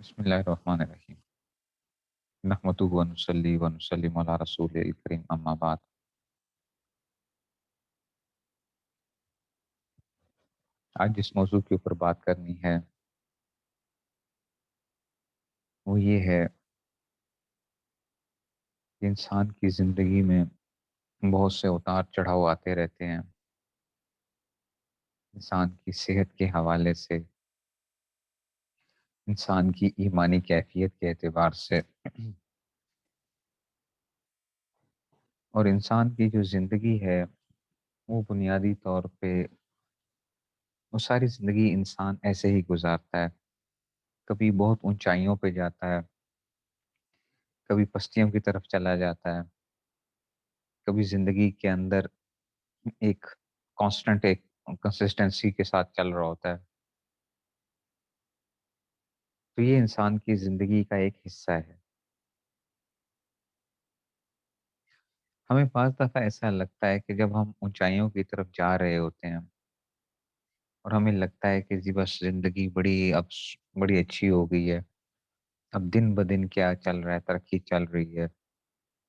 بسم اللہ الرحمن الرحیم نحمدہ و نصلی و نسلم علی رسول الکریم اما بعد۔ آج جس موضوع کے اوپر بات کرنی ہے وہ یہ ہے کہ انسان کی زندگی میں بہت سے اتار چڑھاؤ آتے رہتے ہیں، انسان کی صحت کے حوالے سے، انسان کی ایمانی کیفیت کے اعتبار سے، اور انسان کی جو زندگی ہے وہ بنیادی طور پہ وہ ساری زندگی انسان ایسے ہی گزارتا ہے، کبھی بہت اونچائیوں پہ جاتا ہے، کبھی پستیوں کی طرف چلا جاتا ہے، کبھی زندگی کے اندر ایک کانسٹنٹ ایک کنسسٹنسی کے ساتھ چل رہا ہوتا ہے۔ تو یہ انسان کی زندگی کا ایک حصہ ہے۔ ہمیں بعض دفعہ ایسا لگتا ہے کہ جب ہم اونچائیوں کی طرف جا رہے ہوتے ہیں اور ہمیں لگتا ہے کہ جی بس زندگی بڑی اچھی ہو گئی ہے، اب دن بدن کیا چل رہا ہے، ترقی چل رہی ہے،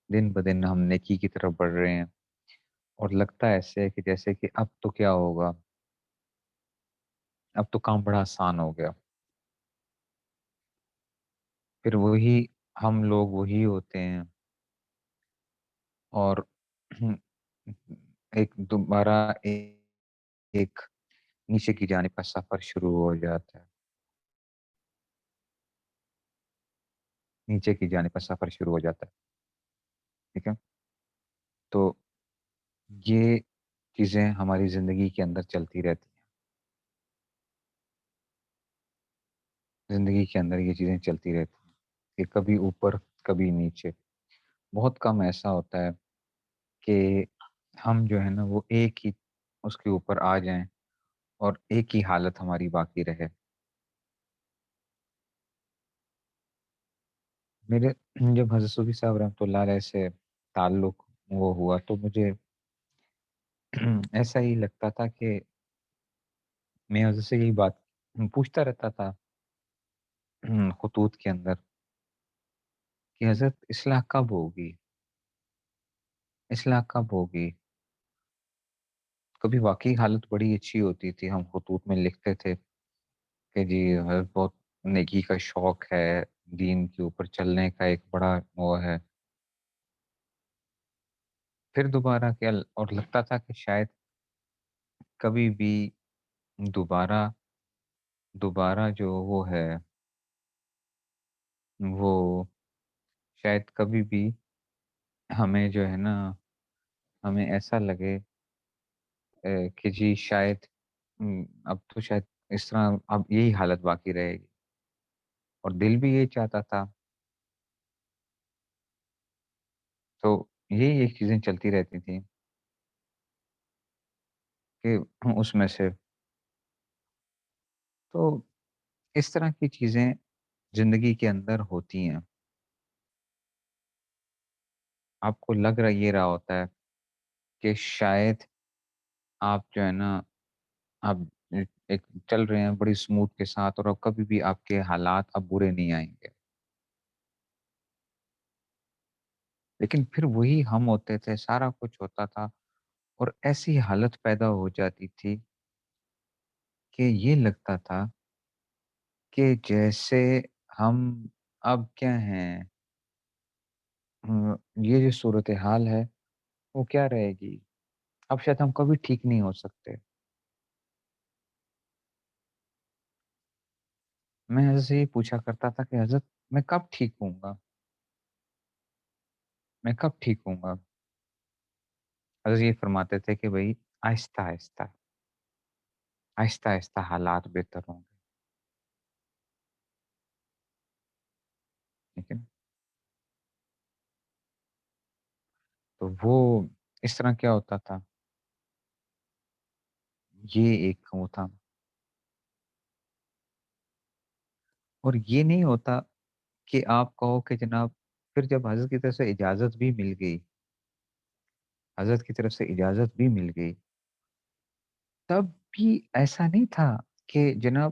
دن بدن ہم نیکی کی طرف بڑھ رہے ہیں، اور لگتا ہے ایسے کہ جیسے کہ اب تو کیا ہوگا، اب تو کام بڑا آسان ہو گیا۔ پھر وہی ہم لوگ وہی ہوتے ہیں اور ایک دوبارہ ایک نیچے کی جانب کا سفر شروع ہو جاتا ہے، نیچے کی جانب کا سفر شروع ہو جاتا ہے، ٹھیک ہے۔ تو یہ چیزیں ہماری زندگی کے اندر چلتی رہتی ہیں، زندگی کے اندر یہ چیزیں چلتی رہتی ہیں کہ کبھی اوپر کبھی نیچے۔ بہت کم ایسا ہوتا ہے کہ ہم جو ہے نا وہ ایک ہی اس کے اوپر آ جائیں اور ایک ہی حالت ہماری باقی رہے۔ میرے جب حضرت صوفی صاحب رحمۃ اللہ علیہ سے تعلق وہ ہوا تو مجھے ایسا ہی لگتا تھا کہ میں حضرت سے یہی بات پوچھتا رہتا تھا خطوط کے اندر کہ حضرت اصلاح کب ہوگی، اصلاح کب ہوگی۔ کبھی واقعی حالت بڑی اچھی ہوتی تھی، ہم خطوط میں لکھتے تھے کہ جی حضرت بہت نیکی کا شوق ہے، دین کے اوپر چلنے کا ایک بڑا وہ ہے۔ پھر دوبارہ کیا اور لگتا تھا کہ شاید کبھی بھی دوبارہ دوبارہ جو وہ ہے وہ شاید کبھی بھی ہمیں جو ہے نا ہمیں ایسا لگے کہ جی شاید اب تو شاید اس طرح اب یہی حالت باقی رہے گی، اور دل بھی یہی چاہتا تھا۔ تو یہی ایک چیزیں چلتی رہتی تھیں کہ اس میں سے تو اس طرح کی چیزیں زندگی کے اندر ہوتی ہیں۔ آپ کو لگ رہا یہ رہا ہوتا ہے کہ شاید آپ جو ہے نا آپ ایک چل رہے ہیں بڑی سموتھ کے ساتھ، اور اب کبھی بھی آپ کے حالات اب برے نہیں آئیں گے، لیکن پھر وہی ہم ہوتے تھے، سارا کچھ ہوتا تھا اور ایسی حالت پیدا ہو جاتی تھی کہ یہ لگتا تھا کہ جیسے ہم اب کیا ہیں، یہ جو صورتحال ہے وہ کیا رہے گی، اب شاید ہم کبھی ٹھیک نہیں ہو سکتے۔ میں حضرت سے یہ پوچھا کرتا تھا کہ حضرت میں کب ٹھیک ہوں گا، میں کب ٹھیک ہوں گا۔ حضرت یہ فرماتے تھے کہ بھائی آہستہ آہستہ، آہستہ آہستہ حالات بہتر ہوں گے، ٹھیک ہے۔ تو وہ اس طرح کیا ہوتا تھا، یہ ایک وہ تھا، اور یہ نہیں ہوتا کہ آپ کہو کہ جناب پھر جب حضرت کی طرف سے اجازت بھی مل گئی، حضرت کی طرف سے اجازت بھی مل گئی، تب بھی ایسا نہیں تھا کہ جناب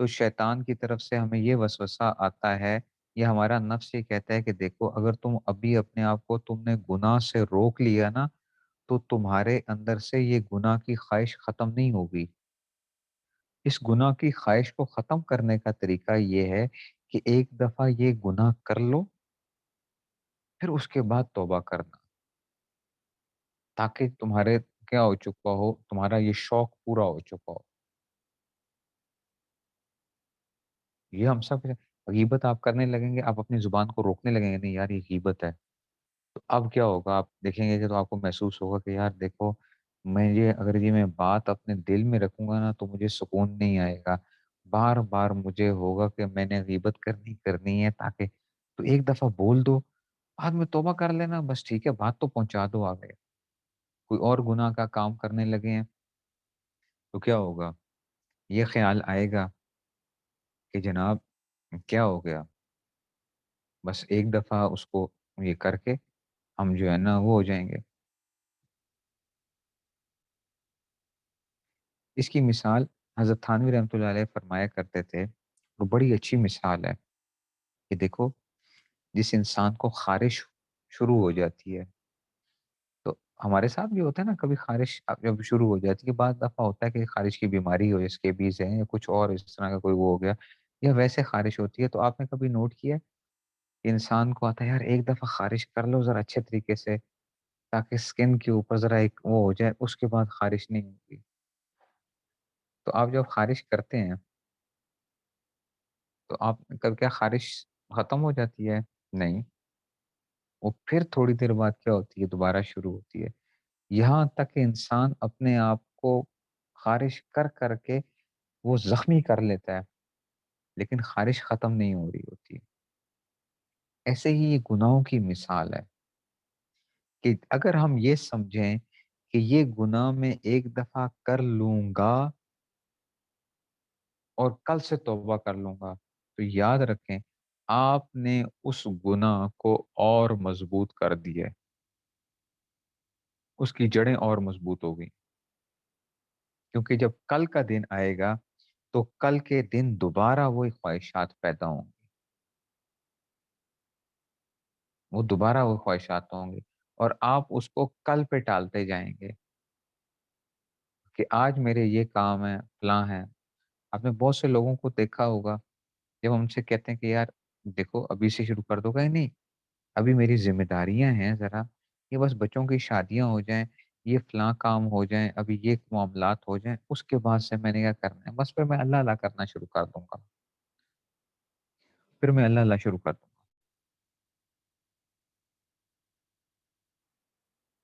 تو شیطان کی طرف سے ہمیں یہ وسوسہ آتا ہے، یا ہمارا نفس یہ کہتا ہے کہ دیکھو اگر تم ابھی اپنے آپ کو تم نے گناہ سے روک لیا نا، تو تمہارے اندر سے یہ گناہ کی خواہش ختم نہیں ہوگی۔ اس گناہ کی خواہش کو ختم کرنے کا طریقہ یہ ہے کہ ایک دفعہ یہ گناہ کر لو، پھر اس کے بعد توبہ کرنا، تاکہ تمہارے کیا ہو چکا ہو، تمہارا یہ شوق پورا ہو چکا ہو۔ یہ ہم سب غیبت آپ کرنے لگیں گے، آپ اپنی زبان کو روکنے لگیں گے، نہیں یار یہ غیبت ہے، تو اب کیا ہوگا، آپ دیکھیں گے کہ تو آپ کو محسوس ہوگا کہ یار دیکھو، اگر یہ میں بات اپنے دل میں رکھوں گا نا تو مجھے سکون نہیں آئے گا، بار بار مجھے ہوگا کہ میں نے غیبت کرنی ہے، تاکہ تو ایک دفعہ بول دو، بعد میں توبہ کر لینا، بس ٹھیک ہے، بات تو پہنچا دو آگے۔ کوئی اور گناہ کا کام کرنے لگے ہیں تو کیا ہوگا، یہ خیال آئے گا کہ جناب کیا ہو گیا، بس ایک دفعہ اس کو یہ کر کے ہم جو ہے نا وہ ہو جائیں گے۔ اس کی مثال حضرت تھانوی رحمۃ اللہ علیہ فرمایا کرتے تھے، وہ بڑی اچھی مثال ہے کہ دیکھو، جس انسان کو خارش شروع ہو جاتی ہے، تو ہمارے ساتھ بھی ہوتا ہے نا، کبھی خارش جب شروع ہو جاتی ہے، بعض دفعہ ہوتا ہے کہ خارش کی بیماری ہو، اسکیبیز ہے یا کچھ اور اس طرح کا کوئی وہ ہو گیا، یا ویسے خارش ہوتی ہے، تو آپ نے کبھی نوٹ کیا ہے کہ انسان کو آتا ہے یار ایک دفعہ خارش کر لو ذرا اچھے طریقے سے، تاکہ اسکن کے اوپر ذرا ایک وہ ہو جائے، اس کے بعد خارش نہیں ہوگی۔ تو آپ جب خارش کرتے ہیں تو آپ کا کیا خارش ختم ہو جاتی ہے؟ نہیں، وہ پھر تھوڑی دیر بعد کیا ہوتی ہے، دوبارہ شروع ہوتی ہے، یہاں تک کہ انسان اپنے آپ کو خارش کر کر کے وہ زخمی کر لیتا ہے، لیکن خارش ختم نہیں ہو رہی ہوتی۔ ایسے ہی یہ گناہوں کی مثال ہے کہ اگر ہم یہ سمجھیں کہ یہ گناہ میں ایک دفعہ کر لوں گا اور کل سے توبہ کر لوں گا، تو یاد رکھیں آپ نے اس گناہ کو اور مضبوط کر دیا ہے، اس کی جڑیں اور مضبوط ہو گئی، کیونکہ جب کل کا دن آئے گا تو کل کے دن دوبارہ وہی خواہشات پیدا ہوں گی، وہ دوبارہ وہ خواہشات ہوں گے، اور آپ اس کو کل پہ ٹالتے جائیں گے کہ آج میرے یہ کام ہے، فلاں ہے۔ آپ نے بہت سے لوگوں کو دیکھا ہوگا، جب ہم سے کہتے ہیں کہ یار دیکھو ابھی سے شروع کر دو گا، نہیں ابھی میری ذمہ داریاں ہیں ذرا، یہ بس بچوں کی شادیاں ہو جائیں، یہ فلاں کام ہو جائیں، ابھی یہ معاملات ہو جائیں، اس کے بعد سے میں نے کیا کرنا ہے، بس پھر میں اللہ اللہ کرنا شروع کر دوں گا، پھر میں اللہ اللہ شروع کر دوں گا۔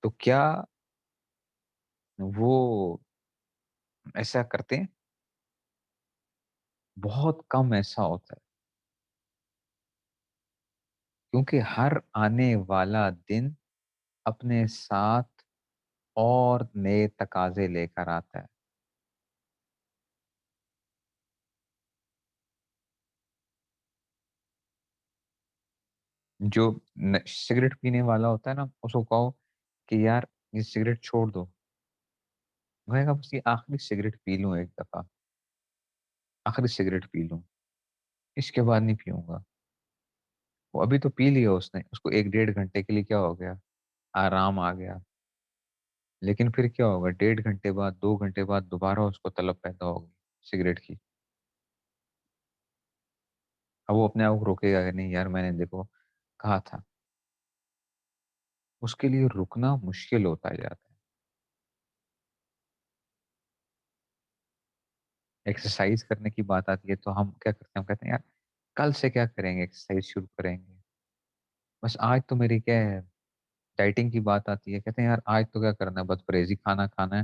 تو کیا وہ ایسا کرتے ہیں؟ بہت کم ایسا ہوتا ہے، کیونکہ ہر آنے والا دن اپنے ساتھ اور نئے تقاضے لے کر آتا ہے۔ جو سگریٹ پینے والا ہوتا ہے نا، اس کو کہو کہ یار یہ سگریٹ چھوڑ دو، وہ کہے گا بس یہ آخری سگریٹ پی لوں ایک دفعہ، آخری سگریٹ پی لوں، اس کے بعد نہیں پیوں گا۔ وہ ابھی تو پی لیا اس نے، اس کو 1 ڈیڑھ گھنٹے کے لیے کیا ہو گیا، آرام آ گیا، لیکن پھر کیا ہوگا، 1.5 گھنٹے بعد، 2 گھنٹے بعد دوبارہ اس کو طلب پیدا ہوگی سگریٹ کی۔ اب وہ اپنے آپ کو روکے گا کہ نہیں یار میں نے دیکھو کہا تھا، اس کے لیے رکنا مشکل ہوتا جاتا ہے۔ ایکسرسائز کرنے کی بات آتی ہے تو ہم کیا کرتے ہیں، ہم کہتے ہیں یار کل سے کیا کریں گے، ایکسرسائز شروع کریں گے، بس آج تو میری کیا ہے، ڈائٹنگ کی بات آتی ہے، کہتے ہیں یار آج تو کیا کرنا ہے، بس پرہیزی کھانا کھانا ہے،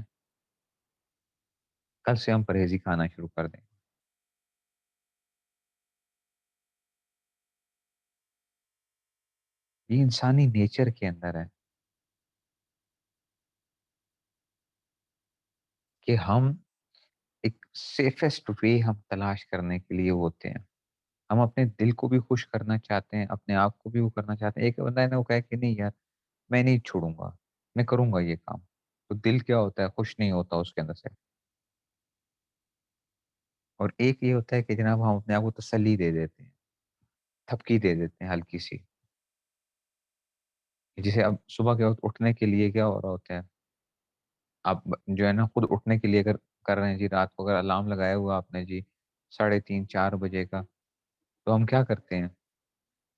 کل سے ہم پرہیزی کھانا شروع کر دیں گے۔ یہ انسانی نیچر کے اندر ہے کہ ہم ایک سیفسٹ وے ہم تلاش کرنے کے لیے ہوتے ہیں، ہم اپنے دل کو بھی خوش کرنا چاہتے ہیں، اپنے آپ کو بھی وہ کرنا چاہتے ہیں۔ ایک بندہ نے وہ کہا کہ نہیں یار میں نہیں چھوڑوں گا، میں کروں گا یہ کام، تو دل کیا ہوتا ہے، خوش نہیں ہوتا اس کے اندر سے، اور ایک یہ ہوتا ہے کہ جناب ہم اپنے آپ کو تسلی دے دیتے ہیں، تھپکی دے دیتے ہیں ہلکی سی، جسے اب صبح کے وقت اٹھنے کے لیے کیا ہو رہا ہوتا ہے، آپ جو ہے نا خود اٹھنے کے لیے اگر کر رہے ہیں جی، رات کو اگر الارم لگایا ہوا آپ نے جی 3:30 4 بجے کا، تو ہم کیا کرتے ہیں،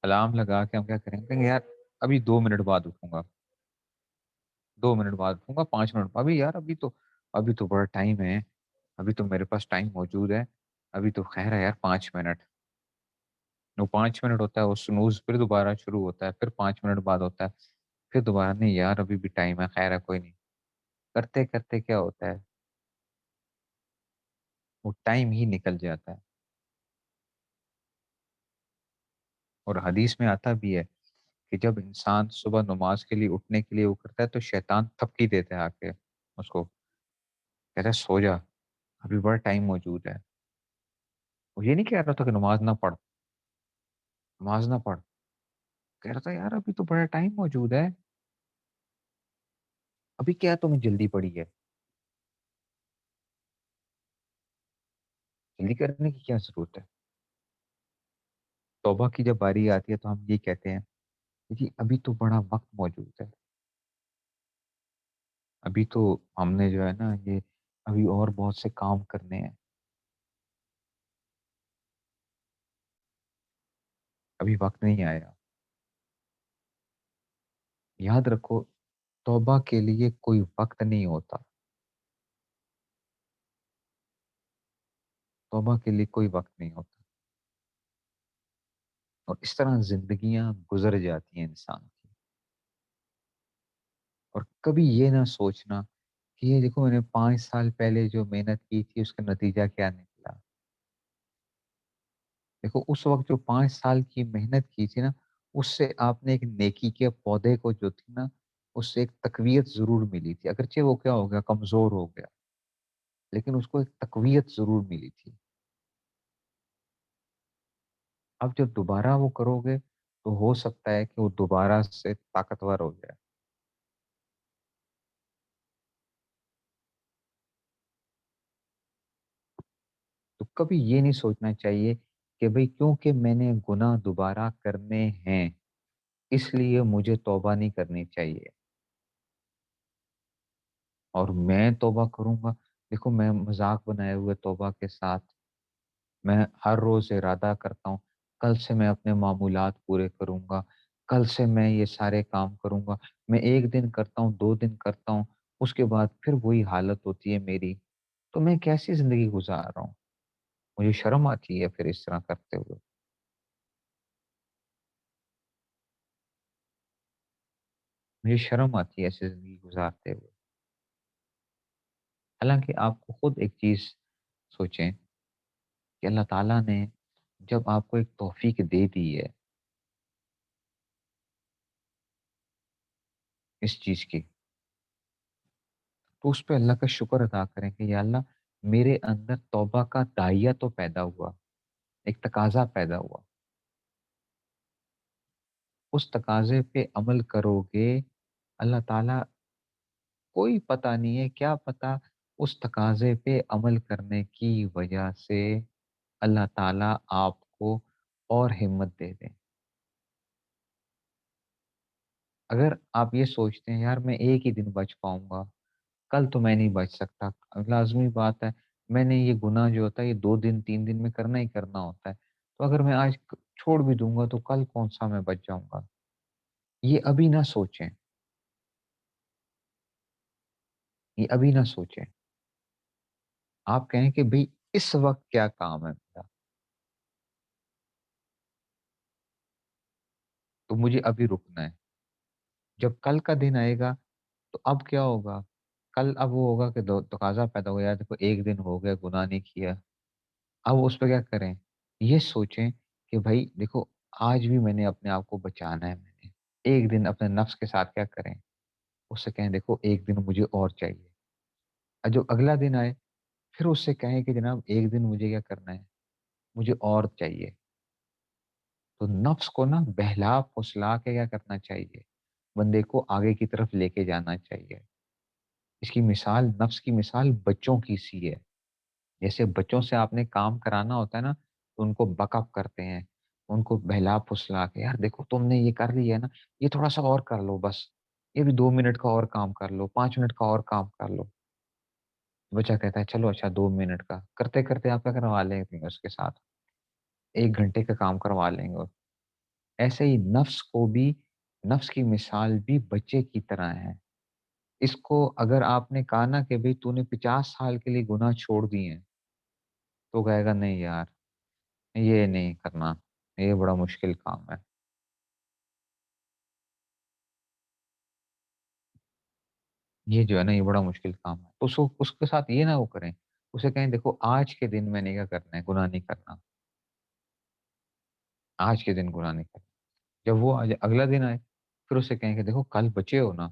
الارم لگا کے ہم کیا کریں گے، کہیں گے یار ابھی 2 منٹ بعد اٹھوں گا، 2 منٹ بعد اٹھوں گا، 5 منٹ، ابھی یار ابھی تو بڑا ٹائم ہے، ابھی تو میرے پاس ٹائم موجود ہے، ابھی تو خیر ہے یار 5 منٹ، وہ 5 منٹ ہوتا ہے، وہ سنوز پھر دوبارہ شروع ہوتا ہے، پھر 5 منٹ بعد ہوتا ہے، پھر دوبارہ نہیں یار ابھی بھی ٹائم ہے، خیر ہے کوئی نہیں، کرتے کرتے کیا ہوتا ہے، وہ ٹائم ہی نکل جاتا ہے۔ اور حدیث میں آتا بھی ہے کہ جب انسان صبح نماز کے لیے اٹھنے کے لیے وہ کرتا ہے تو شیطان تھپکی دیتا ہے آ کے اس کو، کہتا ہے سو جا، ابھی بڑا ٹائم موجود ہے۔ وہ یہ نہیں کہہ رہا تھا کہ نماز نہ پڑھ، نماز نہ پڑھ، کہہ رہا تھا یار ابھی تو بڑا ٹائم موجود ہے، ابھی کیا تمہیں جلدی پڑی ہے، جلدی کرنے کی کیا ضرورت ہے۔ توبہ کی جب باری آتی ہے تو ہم یہ کہتے ہیں کہ جی ابھی تو بڑا وقت موجود ہے، ابھی تو ہم نے جو ہے نا یہ ابھی اور بہت سے کام کرنے ہیں، ابھی وقت نہیں آیا۔ یاد رکھو، توبہ کے لیے کوئی وقت نہیں ہوتا، توبہ کے لیے کوئی وقت نہیں ہوتا، اور اس طرح زندگیاں گزر جاتی ہیں انسان کی۔ اور کبھی یہ نہ سوچنا کہ یہ دیکھو میں نے 5 سال پہلے جو محنت کی تھی اس کا نتیجہ کیا نکلا۔ دیکھو اس وقت جو 5 سال کی محنت کی تھی نا، اس سے آپ نے ایک نیکی کے پودے کو جو تھی نا، اس سے ایک تقویت ضرور ملی تھی، اگرچہ وہ کیا ہو گیا، کمزور ہو گیا، لیکن اس کو ایک تقویت ضرور ملی تھی۔ اب جب دوبارہ وہ کرو گے تو ہو سکتا ہے کہ وہ دوبارہ سے طاقتور ہو جائے۔ تو کبھی یہ نہیں سوچنا چاہیے کہ بھئی کیونکہ میں نے گناہ دوبارہ کرنے ہیں اس لیے مجھے توبہ نہیں کرنی چاہیے، اور میں توبہ کروں گا، دیکھو میں مذاق بنائے ہوئے توبہ کے ساتھ میں ہر روز ارادہ کرتا ہوں، کل سے میں اپنے معمولات پورے کروں گا، کل سے میں یہ سارے کام کروں گا، میں 1 دن کرتا ہوں، 2 دن کرتا ہوں، اس کے بعد پھر وہی حالت ہوتی ہے میری، تو میں کیسی زندگی گزار رہا ہوں، مجھے شرم آتی ہے پھر اس طرح کرتے ہوئے، مجھے شرم آتی ہے ایسی زندگی گزارتے ہوئے۔ حالانکہ آپ کو خود ایک چیز سوچیں کہ اللہ تعالیٰ نے جب آپ کو ایک توفیق دے دی ہے اس چیز کی، تو اس پہ اللہ کا شکر ادا کریں کہ یا اللہ میرے اندر توبہ کا داعیہ تو پیدا ہوا، ایک تقاضا پیدا ہوا، اس تقاضے پہ عمل کرو گے، اللہ تعالیٰ کوئی پتہ نہیں ہے کیا پتہ اس تقاضے پہ عمل کرنے کی وجہ سے اللہ تعالیٰ آپ کو اور ہمت دے دیں۔ اگر آپ یہ سوچتے ہیں یار میں ایک ہی دن بچ پاؤں گا، کل تو میں نہیں بچ سکتا، لازمی بات ہے، میں نے یہ گناہ جو ہوتا ہے یہ 2 دن 3 دن میں کرنا ہی کرنا ہوتا ہے، تو اگر میں آج چھوڑ بھی دوں گا تو کل کون سا میں بچ جاؤں گا، یہ ابھی نہ سوچیں، یہ ابھی نہ سوچیں، آپ کہیں کہ بھئی اس وقت کیا کام ہے میرا، تو مجھے ابھی رکنا ہے، جب کل کا دن آئے گا تو اب کیا ہوگا، کل اب وہ ہوگا کہ تقاضا پیدا ہو یار دیکھو 1 دن ہو گیا گناہ نہیں کیا، اب اس پہ کیا کریں، یہ سوچیں کہ بھائی دیکھو آج بھی میں نے اپنے آپ کو بچانا ہے، میں نے 1 دن اپنے نفس کے ساتھ کیا کریں، اس سے کہیں دیکھو 1 دن مجھے اور چاہیے، اور جو اگلا دن آئے پھر اس سے کہیں کہ جناب 1 دن مجھے کیا کرنا ہے، مجھے اور چاہیے، تو نفس کو نا بہلا پھسلا کے کیا کرنا چاہیے، بندے کو آگے کی طرف لے کے جانا چاہیے۔ اس کی مثال، نفس کی مثال بچوں کی سی ہے، جیسے بچوں سے آپ نے کام کرانا ہوتا ہے نا، تو ان کو بک اپ کرتے ہیں، ان کو بہلا-پھسلا کے، "یار دیکھو تم نے یہ کر لیا ہے نا، یہ تھوڑا-سا اور کر لو بس، یہ بھی 2 منٹ کا اور کام کر لو، 5 منٹ کا اور کام کر لو۔" بچہ کہتا ہے چلو اچھا 2 منٹ کا، کرتے-کرتے آپ کیا کروا لیں گے اس کے ساتھ، 1 گھنٹے کا کام کروا لیں گے۔ ایسے ہی نفس کی مثال بھی بچے کی طرح ہے۔ اس کو اگر آپ نے کہا نا کہ بھئی تو نے 50 سال کے لیے گناہ چھوڑ دیے ہیں، تو کہے گا نہیں یار، یہ نہیں کرنا، یہ بڑا مشکل کام ہے۔ یہ جو ہے نا یہ بڑا مشکل کام ہے۔ تو اس کے ساتھ یہ نہ وہ کریں، اسے کہیں دیکھو آج کے دن میں نے کیا کرنا ہے، گناہ نہیں کرنا، آج کے دن گناہ نہیں کرنا۔ جب وہ اگلا دن آئے، پھر اسے کہیں کہ دیکھو کل بچے ہو نا،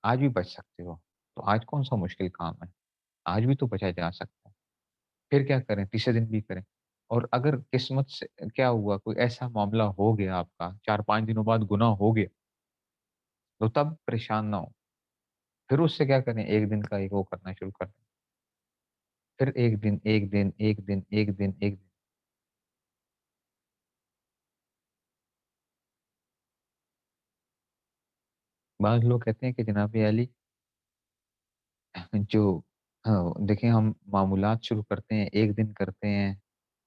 آج بھی بچ سکتے ہو، تو آج کون-سا مشکل کام ہے، آج بھی تو بچا جا سکتا ہے۔ پھر کیا کریں، تیسرے دن بھی کریں۔ اور اگر قسمت سے کیا ہوا کوئی ایسا معاملہ ہو گیا آپ کا، 4-5 دنوں بعد گناہ ہو گیا، تو تب پریشان نہ ہوں۔ پھر اس سے کیا کریں، 1 دن کا ایک وہ کرنا شروع کر دیں۔ پھر 1 دن، 1 دن، 1 دن، 1 دن، 1 دن۔ بعض لوگ کہتے ہیں کہ جناب عالی جو دیکھیں ہم معمولات شروع کرتے ہیں، 1 دن کرتے ہیں،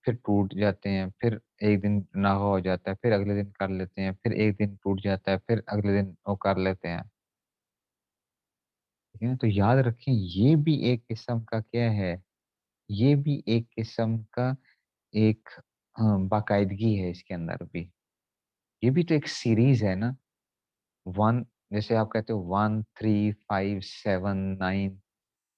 پھر ٹوٹ جاتے ہیں، پھر 1 دن ناغہ ہو جاتا ہے، پھر اگلے دن کر لیتے ہیں، پھر 1 دن ٹوٹ جاتا ہے، پھر اگلے دن وہ کر لیتے ہیں، ٹھیک ہے نا؟ تو یاد رکھیں یہ بھی ایک قسم کا کیا ہے، یہ بھی ایک قسم کا ایک باقاعدگی ہے اس کے اندر بھی۔ یہ بھی تو ایک سیریز ہے نا، 1 جیسے آپ کہتے ہو 1، 3، 5، 7، 9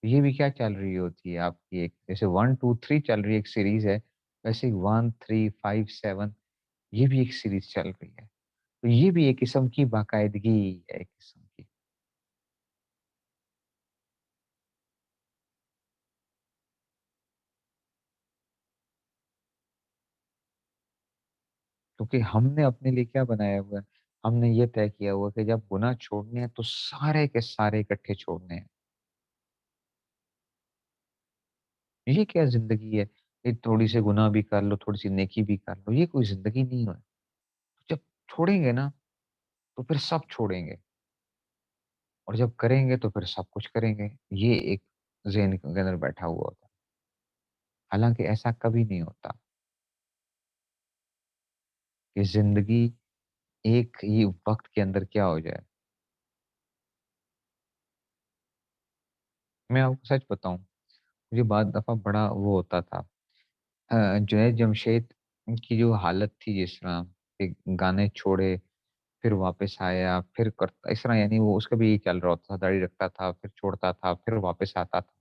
یہ بھی کیا چل رہی ہوتی ہے آپ کی ایک جیسے 1، 2، 3 چل رہی ہے ایک سیریز ہے، ویسے ہی 1، 3، 5، 7 یہ بھی ایک سیریز چل رہی ہے۔ تو یہ بھی ایک قسم کی باقاعدگی ہے ایک قسم کی۔ کیونکہ ہم نے اپنے لیے کیا بنایا ہوا ہے، ہم نے یہ طے کیا ہوا ہے کہ جب گناہ چھوڑنے ہیں تو سارے کے سارے اکٹھے چھوڑنے ہیں۔ یہ کیا زندگی ہے، یہ تھوڑی سی گناہ بھی کر لو، تھوڑی سی نیکی بھی کر لو، یہ کوئی زندگی نہیں ہے۔ جب چھوڑیں گے نا تو پھر سب چھوڑیں گے اور جب کریں گے تو پھر سب کچھ کریں گے۔ یہ ایک ذہن کے اندر بیٹھا ہوا ہوتا ہے۔ حالانکہ ایسا کبھی نہیں ہوتا کہ زندگی ایک ہی وقت کے اندر کیا ہو جائے۔ میں آپ کو سچ بتاؤں، مجھے بعض دفعہ بڑا وہ ہوتا تھا، جنید جمشید کی جو حالت تھی جس طرح کہ گانے چھوڑے، پھر واپس آیا، پھر کرتا اس طرح یعنی وہ اس کا بھی یہی چل رہا ہوتا تھا، داڑھی رکھتا تھا، پھر چھوڑتا تھا، پھر واپس آتا تھا۔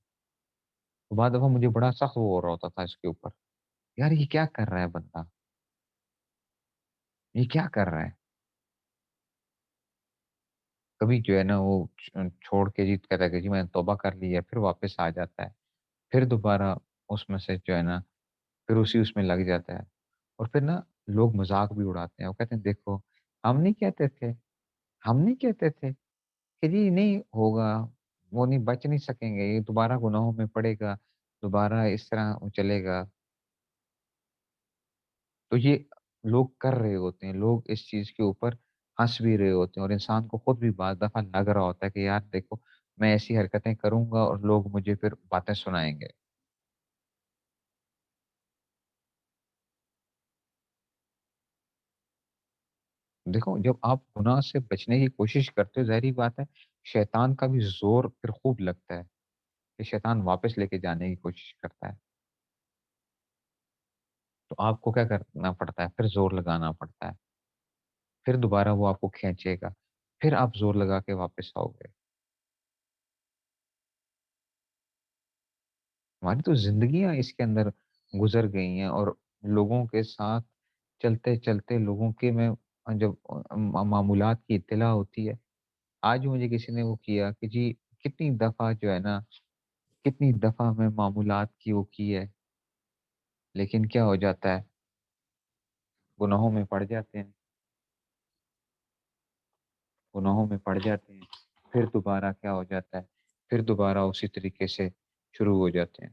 تو بعض دفعہ مجھے بڑا سخت وہ ہو رہا ہوتا تھا اس کے اوپر، یار یہ کیا کر رہا ہے بندہ، یہ کیا کر رہا ہے؟ کبھی جو ہے نا وہ چھوڑ کے جی کہتا ہے کہ جی میں نے توبہ کر لی ہے، پھر واپس آ جاتا ہے، پھر دوبارہ اس میں سے جو ہے نا پھر اس میں لگ جاتا ہے اور پھر نا لوگ مذاق بھی اڑاتے ہیں، وہ کہتے ہیں دیکھو ہم نہیں کہتے تھے، ہم نہیں کہتے تھے کہ جی نہیں ہوگا، وہ نہیں بچ نہیں سکیں گے، یہ دوبارہ گناہوں میں پڑے گا، دوبارہ اس طرح وہ چلے گا۔ تو یہ لوگ کر رہے ہوتے ہیں، لوگ اس چیز کے اوپر ہنس بھی رہے ہوتے ہیں اور انسان کو خود بھی بعض دفعہ لگ رہا ہوتا ہے کہ یار دیکھو میں ایسی حرکتیں کروں گا اور لوگ مجھے پھر باتیں سنائیں گے۔ دیکھو جب آپ گناہ سے بچنے کی کوشش کرتے ہو ظاہری بات ہے شیطان کا بھی زور پھر خوب لگتا ہے کہ شیطان واپس لے کے جانے کی کوشش کرتا ہے، تو آپ کو کیا کرنا پڑتا ہے پھر زور لگانا پڑتا ہے، پھر دوبارہ وہ آپ کو کھینچے گا، پھر آپ زور لگا کے واپس آؤ گے۔ ہماری تو زندگیاں اس کے اندر گزر گئی ہیں اور لوگوں کے ساتھ چلتے چلتے لوگوں کے میں جب معمولات کی اطلاع ہوتی ہے، آج مجھے کسی نے وہ کیا کہ جی کتنی دفعہ جو ہے نا کتنی دفعہ میں معمولات کی وہ کی ہے، لیکن کیا ہو جاتا ہے گناہوں میں پڑ جاتے ہیں، گناہوں میں پڑ جاتے ہیں، پھر دوبارہ کیا ہو جاتا ہے، پھر دوبارہ اسی طریقے سے شروع ہو جاتے ہیں۔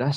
10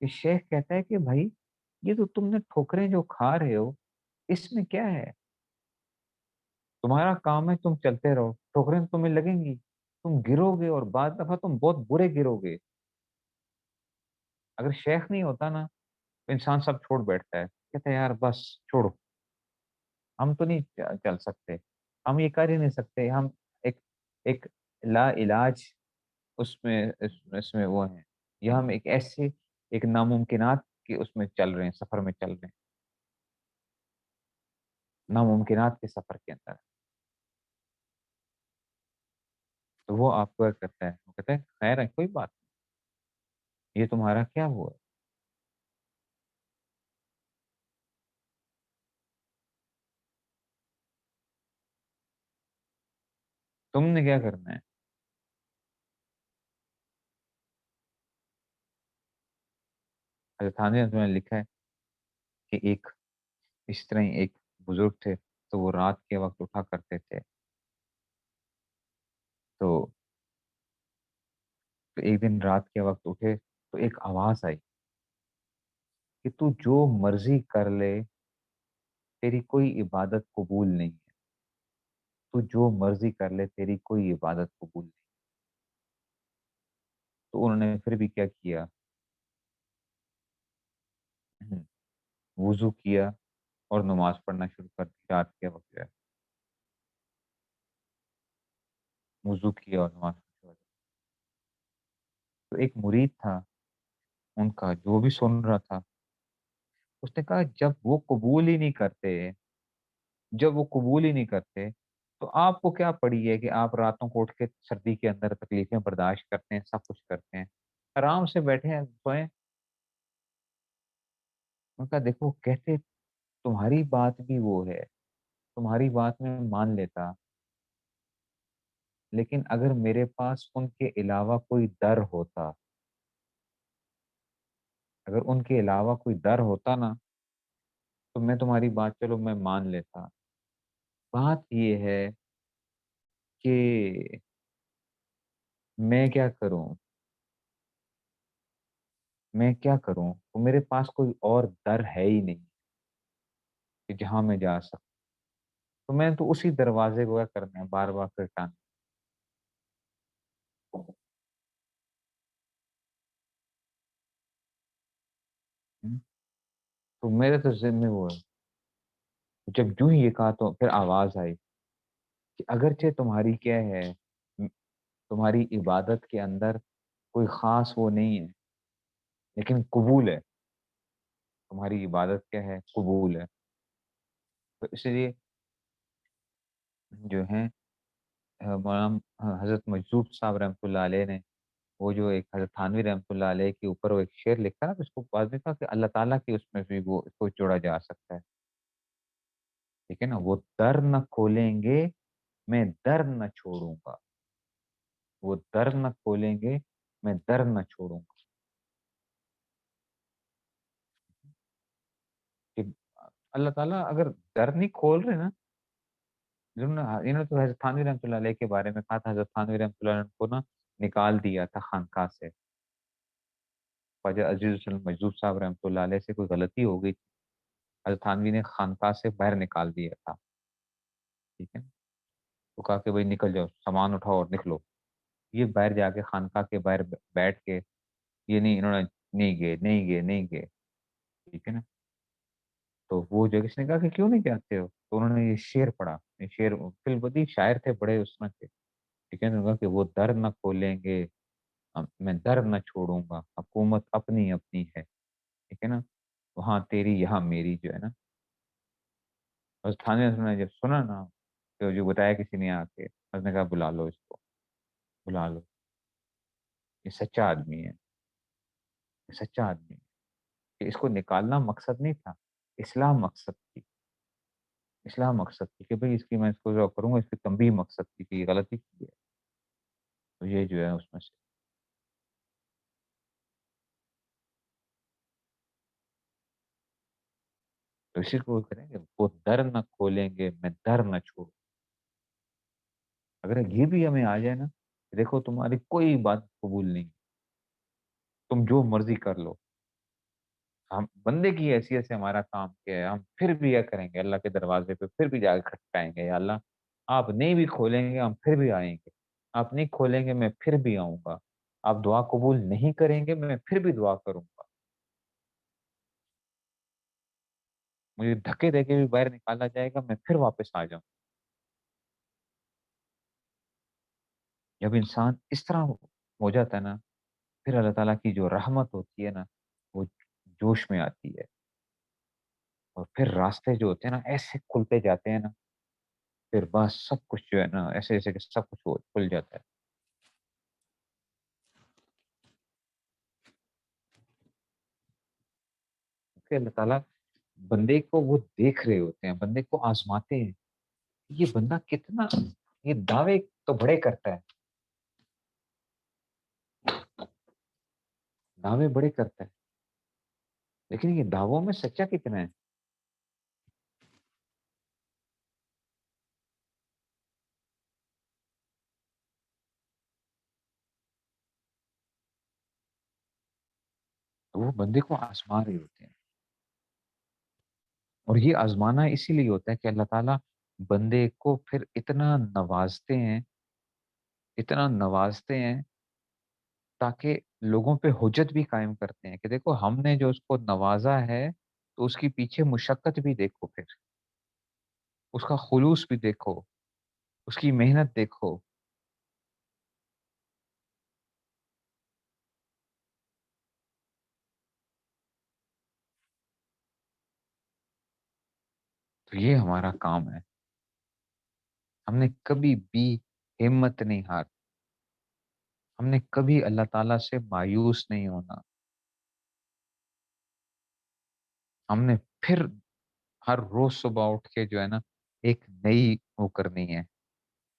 کہ شیخ کہتا ہے کہ بھائی یہ تو تم نے ٹھوکریں جو کھا رہے ہو اس میں کیا ہے؟ تمہارا کام ہے تم چلتے رہو، ٹھوکریں تو تمہیں لگیں گی، تم گرو گے اور بعض دفعہ تم بہت برے گرو گے۔ اگر شیخ نہیں ہوتا نا تو انسان سب چھوڑ بیٹھتا ہے، کہتا ہے یار بس چھوڑو، ہم تو نہیں چل سکتے، ہم یہ کر ہی نہیں سکتے، ہم ایک ایک لا علاج اس میں وہ ہیں، یا ہم ایک ایسے ایک ناممکنات کے اس میں چل رہے ہیں، سفر میں چل رہے ہیں، ناممکنات کے سفر کے اندر۔ تو وہ آپ کو کیا کرتا ہے، وہ کہتا ہے خیر ہے کوئی بات نہیں، یہ تمہارا کیا ہوا ہے؟ تم نے کیا کرنا ہے؟ حضرت تھانوی رحمۃ اللہ نے لکھا ہے کہ ایک اس طرح ہی ایک بزرگ تھے، تو وہ رات کے وقت اٹھا کرتے تھے، تو تو ایک دن رات کے وقت اٹھے تو ایک آواز آئی کہ تو جو مرضی کر لے، تیری کوئی عبادت قبول نہیں ہے، تو جو مرضی کر لے تیری کوئی عبادت قبول نہیں۔ تو انہوں نے پھر بھی کیا کیا، وضو کیا اور نماز پڑھنا شروع کر دی رات کے وقت جو ہے، وضو کیا اور نماز پڑھنا شروع کر دی۔ تو ایک مرید تھا ان کا جو بھی سن رہا تھا، اس نے کہا جب وہ قبول ہی نہیں کرتے، جب وہ قبول ہی نہیں کرتے تو آپ کو کیا پڑی ہے کہ آپ راتوں کو اٹھ کے سردی کے اندر تکلیفیں برداشت کرتے ہیں، سب کچھ کرتے ہیں، آرام سے بیٹھے ہیں سوئیں۔ ان کا دیکھو کہتے تمہاری بات بھی وہ ہے، تمہاری بات میں مان لیتا، لیکن اگر میرے پاس ان کے علاوہ کوئی در ہوتا، اگر ان کے علاوہ کوئی در ہوتا نا تو میں تمہاری بات چلو میں مان لیتا۔ بات یہ ہے کہ میں کیا کروں، میں کیا کروں، تو میرے پاس کوئی اور در ہے ہی نہیں کہ جہاں میں جا سکوں، تو میں تو اسی دروازے کو کیا کرنا ہے بار بار کھٹکانا ہے۔ تو میرے تو ذہن میں وہ ہے، جب جو ہی یہ کہا تو پھر آواز آئی کہ اگرچہ تمہاری کیا ہے، تمہاری عبادت کے اندر کوئی خاص وہ نہیں ہے لیکن قبول ہے، تمہاری عبادت کیا ہے، قبول ہے۔ تو اس لیے جو ہے مولانا حضرت مجذوب صاحب رحمۃ اللہ علیہ نے وہ جو ایک حضرت تھانوی رحمۃ اللہ علیہ کے اوپر وہ ایک شعر لکھا نا، تو اس کو بعد میں کہا کہ اللہ تعالیٰ کی اس میں بھی وہ اس کو جوڑا جا سکتا ہے، ٹھیک ہے نا، وہ در نہ کھولیں گے میں در نہ چھوڑوں گا، وہ در نہ کھولیں گے میں در نہ چھوڑوں گا، کہ اللہ تعالیٰ اگر در نہیں کھول رہے نا، انہوں نے تو حضرت تھانوی رحمۃ اللہ علیہ کے بارے میں کہا تھا، حضرت تھانوی رحمۃ اللہ علیہ کو نا نکال دیا تھا خانقاہ سے، خواجہ عزیز السلام مجذوب صاحب رحمۃ اللہ علیہ سے کوئی غلطی ہو گئی تھی، حضرت تھانوی نے خانقاہ سے باہر نکال دیا تھا، ٹھیک ہے، تو کہا کہ بھائی نکل جاؤ، سامان اٹھاؤ اور نکلو، یہ باہر جا کے خانقاہ کے باہر بیٹھ کے یہ نہیں، انہوں نے نہیں گئے نہیں گئے نہیں گئے، ٹھیک ہے نا، تو وہ جو کس نے کہا کہ کیوں نہیں جاتے ہو، تو انہوں نے یہ شعر پڑھا، یہ شعر فی البدی شاعر تھے بڑے اس میں تھے، ٹھیک ہے نا، انہوں نے کہا کہ وہ در نہ کھولیں گے میں در نہ چھوڑوں گا، حکومت اپنی اپنی ہے، ٹھیک ہے نا، وہاں تیری یہاں میری جو ہے نا، بس تھانے نے جب سنا نا تو جو بتایا کسی نے آ کے، اس نے کہا بلا لو اس کو، بلا لو، یہ سچا آدمی ہے، یہ سچا آدمی ہے، کہ اس کو نکالنا مقصد نہیں تھا، اصلاح مقصد تھی، اصلاح مقصد تھی کہ بھئی اس کی میں اس کو جو کروں گا اس کی تنبیہ مقصد تھی کہ یہ غلطی کی ہے، تو یہ جو ہے اس میں سے تو اسی کو کریں گے، وہ در نہ کھولیں گے میں در نہ چھوڑوں، اگر یہ بھی ہمیں آ جائے نا کہ دیکھو تمہاری کوئی بات قبول نہیں، تم جو مرضی کر لو، ہم بندے کی حیثیت سے ہمارا کام کیا ہے، ہم پھر بھی یہ کریں گے اللہ کے دروازے پہ، پھر بھی جا کے کھٹکھٹائیں گے، یا اللہ آپ نہیں بھی کھولیں گے ہم پھر بھی آئیں گے، آپ نہیں کھولیں گے میں پھر بھی آؤں گا، آپ دعا قبول نہیں کریں گے میں پھر بھی دعا کروں گا، مجھے دھکے دے کے بھی باہر نکالا جائے گا میں پھر واپس آ جاؤں۔ جب انسان اس طرح ہو جاتا ہے نا، پھر اللہ تعالیٰ کی جو رحمت ہوتی ہے نا، وہ جوش میں آتی ہے، اور پھر راستے جو ہوتے ہیں نا ایسے کھلتے جاتے ہیں نا، پھر بس سب کچھ جو ہے نا ایسے ایسے کہ سب کچھ کھل جاتا ہے، پھر اللہ تعالیٰ بندے کو وہ دیکھ رہے ہوتے ہیں، بندے کو آزماتے ہیں، یہ بندہ کتنا، یہ دعوے تو بڑے کرتا ہے، دعوے بڑے کرتا ہے، لیکن یہ دعووں میں سچا کتنا ہے؟ تو وہ بندے کو آزما رہے ہوتے ہیں، اور یہ آزمانا اسی لیے ہوتا ہے کہ اللہ تعالیٰ بندے کو پھر اتنا نوازتے ہیں، اتنا نوازتے ہیں، تاکہ لوگوں پہ حجت بھی قائم کرتے ہیں کہ دیکھو ہم نے جو اس کو نوازا ہے تو اس کی پیچھے مشقت بھی دیکھو، پھر اس کا خلوص بھی دیکھو، اس کی محنت دیکھو۔ تو یہ ہمارا کام ہے، ہم نے کبھی بھی ہمت نہیں ہار، ہم نے کبھی اللہ تعالیٰ سے مایوس نہیں ہونا، ہم نے پھر ہر روز صبح اٹھ کے جو ہے نا ایک نئی وہ کرنی ہے،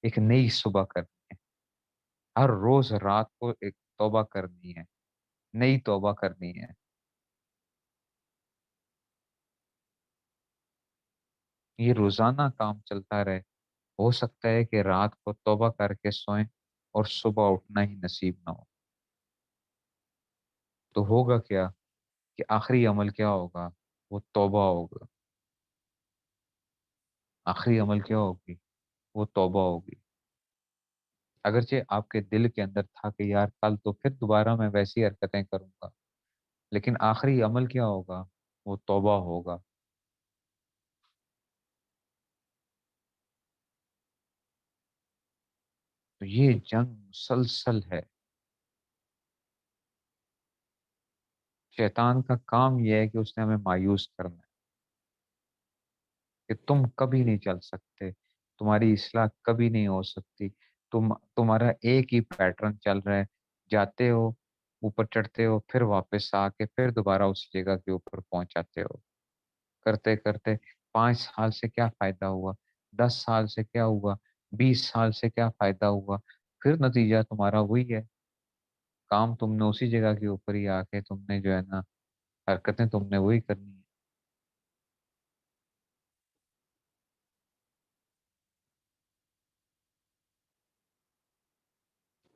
ایک نئی صبح کرنی ہے، ہر روز رات کو ایک توبہ کرنی ہے، نئی توبہ کرنی ہے۔ یہ روزانہ کام چلتا رہے، ہو سکتا ہے کہ رات کو توبہ کر کے سوئیں اور صبح اٹھنا ہی نصیب نہ ہو، تو ہوگا کیا کہ آخری عمل کیا ہوگا؟ وہ توبہ ہوگا، آخری عمل کیا ہوگی؟ وہ توبہ ہوگی، اگرچہ آپ کے دل کے اندر تھا کہ یار کل تو پھر دوبارہ میں ویسی حرکتیں کروں گا، لیکن آخری عمل کیا ہوگا؟ وہ توبہ ہوگا۔ تو یہ جنگ مسلسل ہے، شیطان کا کام یہ ہے کہ اس نے ہمیں مایوس کرنا ہے کہ تم کبھی نہیں چل سکتے، تمہاری اصلاح کبھی نہیں ہو سکتی، تمہارا ایک ہی پیٹرن چل رہا ہے، جاتے ہو اوپر چڑھتے ہو پھر واپس آ کے پھر دوبارہ اسی جگہ کے اوپر پہنچ جاتے ہو، کرتے کرتے 5 سال سے کیا فائدہ ہوا؟ 10 سال سے کیا ہوا؟ 20 سال سے کیا فائدہ ہوا؟ پھر نتیجہ تمہارا وہی ہے، کام تم نے اسی جگہ کے اوپر ہی آ کے تم نے جو ہے نا حرکتیں تم نے وہی کرنی ہے۔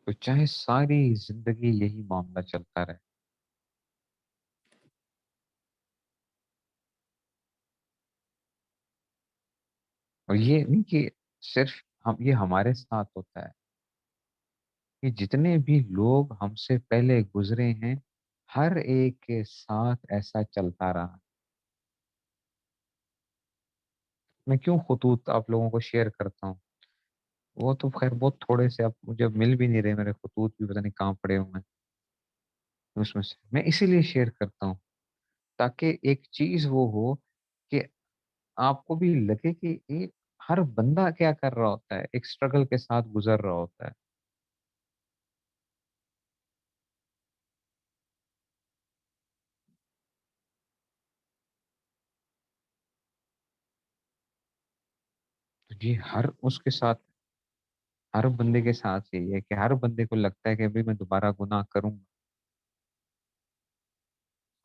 تو چاہے ساری زندگی یہی معاملہ چلتا رہے، اور یہ نہیں کہ صرف ہم، یہ ہمارے ساتھ ہوتا ہے کہ جتنے بھی لوگ ہم سے پہلے گزرے ہیں ہر ایک کے ساتھ ایسا چلتا رہا۔ میں کیوں خطوط آپ لوگوں کو شیئر کرتا ہوں؟ وہ تو خیر بہت تھوڑے سے، اب مجھے مل بھی نہیں رہے، میرے خطوط بھی پتہ نہیں کہاں پڑے ہوئے ہیں اس میں سے، میں اسی لیے شیئر کرتا ہوں تاکہ ایک چیز وہ ہو کہ آپ کو بھی لگے کہ ایک ہر بندہ کیا کر رہا ہوتا ہے، ایک سٹرگل کے ساتھ گزر رہا ہوتا ہے۔ تو یہ ہر اس کے ساتھ، ہر بندے کے ساتھ یہی ہے کہ ہر بندے کو لگتا ہے کہ ابھی میں دوبارہ گناہ کروں گا،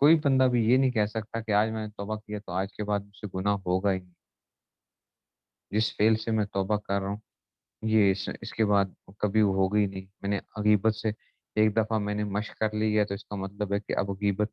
کوئی بندہ بھی یہ نہیں کہہ سکتا کہ آج میں نے توبہ کیا تو آج کے بعد مجھ سے گناہ ہوگا ہی نہیں، جس فعل سے میں توبہ کر رہا ہوں یہ اس کے بعد کبھی وہ ہوگا ہی نہیں، میں نے غیبت سے ایک دفعہ میں نے مشق کر لی ہے تو اس کا مطلب ہے کہ اب غیبت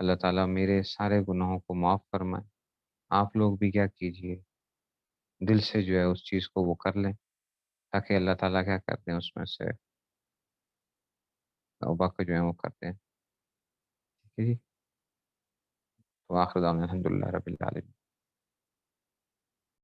اللہ تعالیٰ میرے سارے گناہوں کو معاف فرمائے۔ آپ لوگ بھی کیا کیجئے، دل سے جو ہے اس چیز کو وہ کر لیں، تاکہ اللہ تعالیٰ کیا کرتے ہیں اس میں سے توبہ کو جو ہے وہ کرتے ہیں۔ ٹھیک ہے جی، تو آخر دعوانا الحمد للہ رب العالمین۔